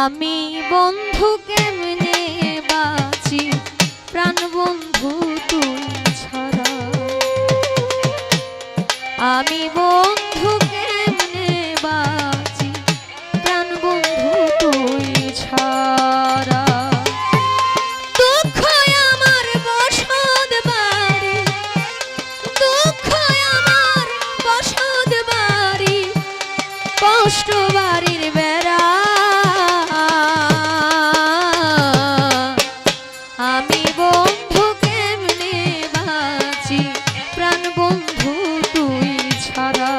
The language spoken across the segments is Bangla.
আমি বন্ধু কেমনে বাঁচি প্রাণ বন্ধু তুই ছাড়া। আমি বন্ধু কেমনে বাঁচি প্রাণ বন্ধু তুই ছাড়া। দুঃখ আমার বসত বাড়ি, দুঃখ আমার বসত বাড়ি, কষ্ট বাড়ির বেড়া। আমি বন্ধু কেমনে বাঁচি প্রাণ বন্ধু তুই ছাড়া।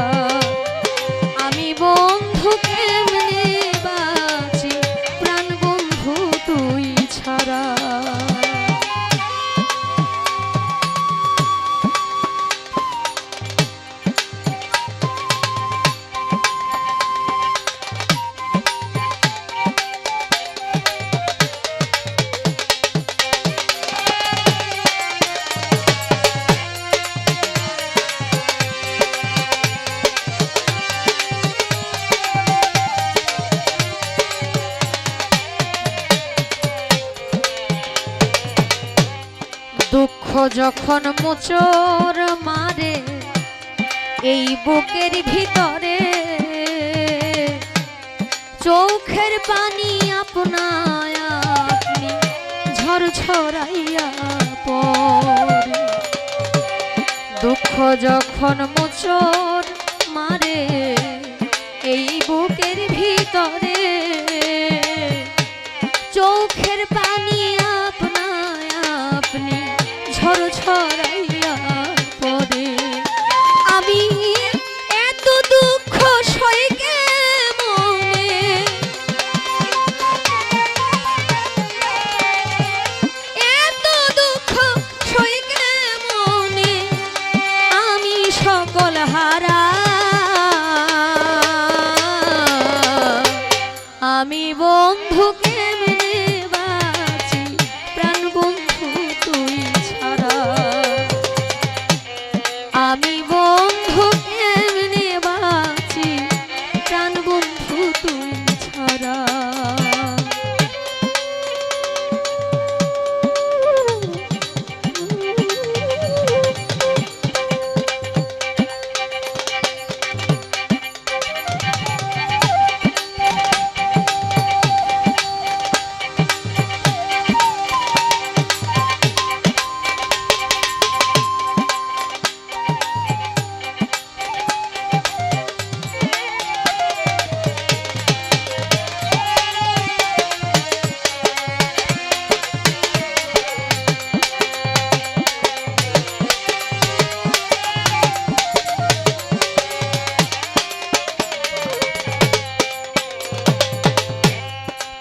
আমি বন্ধু কেমনে বাঁচি প্রাণ বন্ধু তুই ছাড়া। দুঃখ যখন মোচড় মারে এই বুকের ভিতরে, চোখের পানি আপনায় আপনি ঝড় ছড়াইয়া পড়ে। দুঃখ যখন মোচড় মারে এই বুকের ভিতরে, চোখের পানি আপনায় আপনি ঝড় ছড়াইয়া পড়ে। আমি এত দুঃখ সইকে মনে, এত দুঃখ সইকে মনে আমি সকল হারা। আমি বন্ধু কেমনে বাঁচি প্রাণ বন্ধু তুই ছাড়া। আমি বন্ধু কেমনে বাঁচি প্রাণ বন্ধু তুই ছাড়া।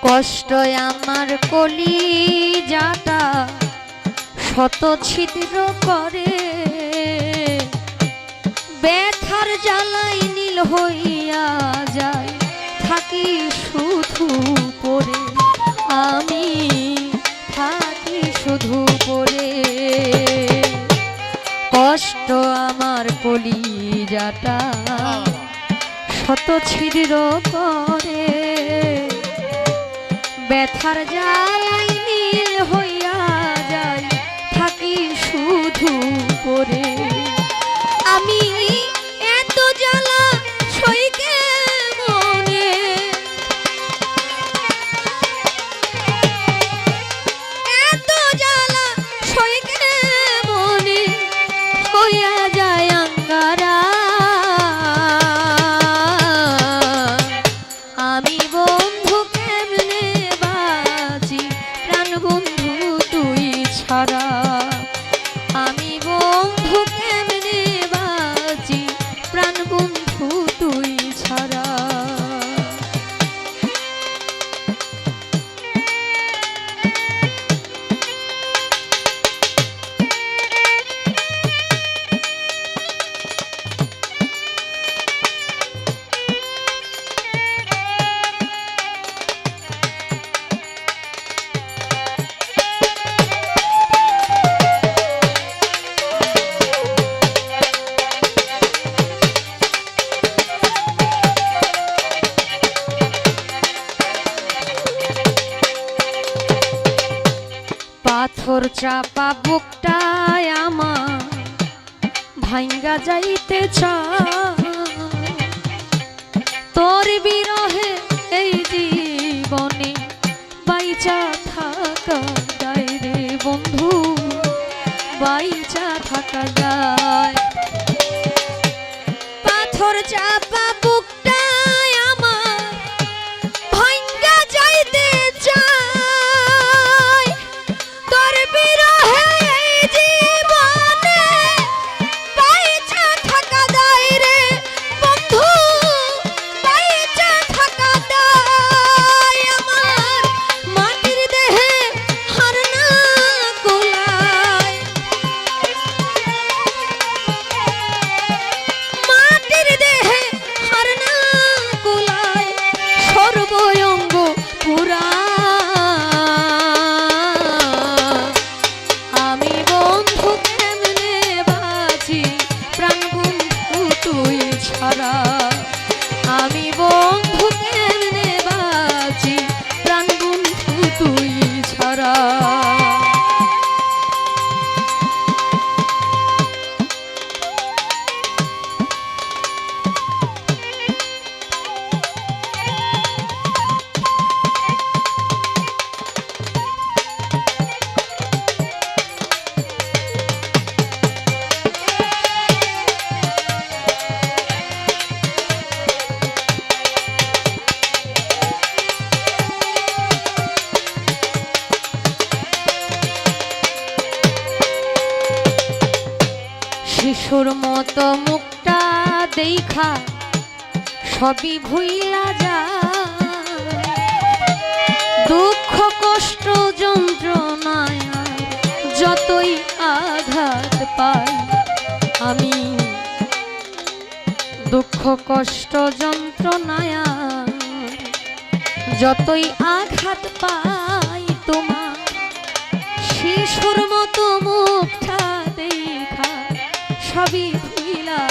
কষ্ট আমার কলিজাটা শত ছিদ্র করে, ব্যথার জ্বালাই নীল হইয়া যায় থাকি শুধু পড়ে। আমি থাকি শুধু পড়ে। কষ্ট আমার কলিজাটা শত ছিদ্র করে, ব্যথার জ্বালাই নীল হইয়া যায় থাকি শুধু পড়ে। আমি এত জ্বালা সইকে মনে, এত জ্বালা সইকে মনে হইয়া যায় আঙ্গারা। আমি বন্ধু কেমনে বাঁচি প্রাণ বন্ধু চাপা বুকটায় আমার ভাঙ্গা যাইতে চায় তোর বিরহে এই জীবনে বাইচা থাকা যায় রে বন্ধু, বাইচা থাকা যায়। পাথর চাপা বুকটায় আমার ভাঙ্গা যাইতে চায় তোর বিরহে এই জীবনে বাইচা থাকা যায় রে বন্ধু, বাইচা থাকা যায়। আমার মাটির দেহে হার না কুলায়, মাটির দেহে হার না কুলায় সর্বঙ্গ পুরা। আমি বন্ধু কেমনে বাঁচি প্রাণ বন্ধু তুই ছাড়া, আমি বন্ধু কেমনে বাঁচি প্রাণ বন্ধু তুই ছাড়া। শিশুর মতো মুখটা দেখা সবই ভুইলা যায়, দুঃখ কষ্ট যন্ত্রণায় যতই আঘাত পাই আমি, দুঃখ কষ্ট যন্ত্রণায় যতই আঘাত পাই তোমার শিশুর মতো মুখটা দেখা সবই ভুলা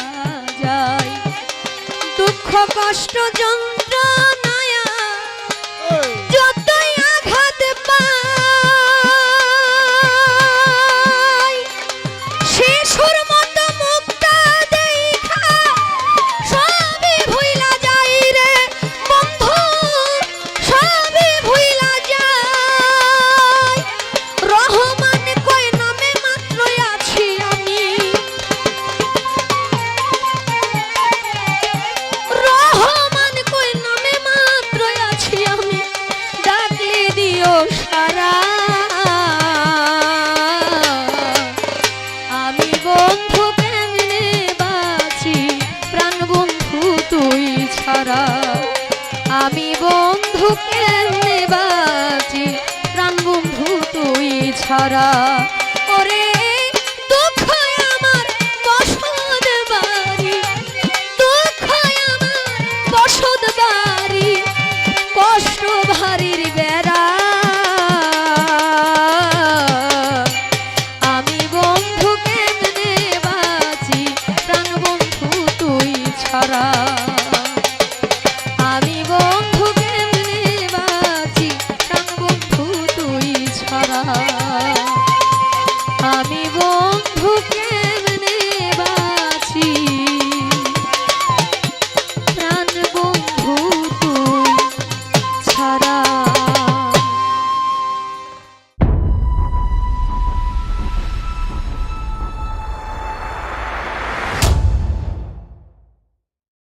যায়, দুঃখ কষ্ট যন্ত্রণায় যতই আঘাত পাই শিশুর মতো মুখটা দেখা সবই ভুলা যায় রে বন্ধু, সবই ভুলা যায়। রহমান কই নামে মাত্র আছি আমি, রহমান কই নামে মাত্র আছি আমি, ডাকলে দিও সারা। আমি বন্ধু কেমনে বাঁচি প্রাণ বন্ধু তুই ছাড়া, আমি বন্ধু কেমনে বাঁচি প্রাণ বন্ধু তুই ছাড়া।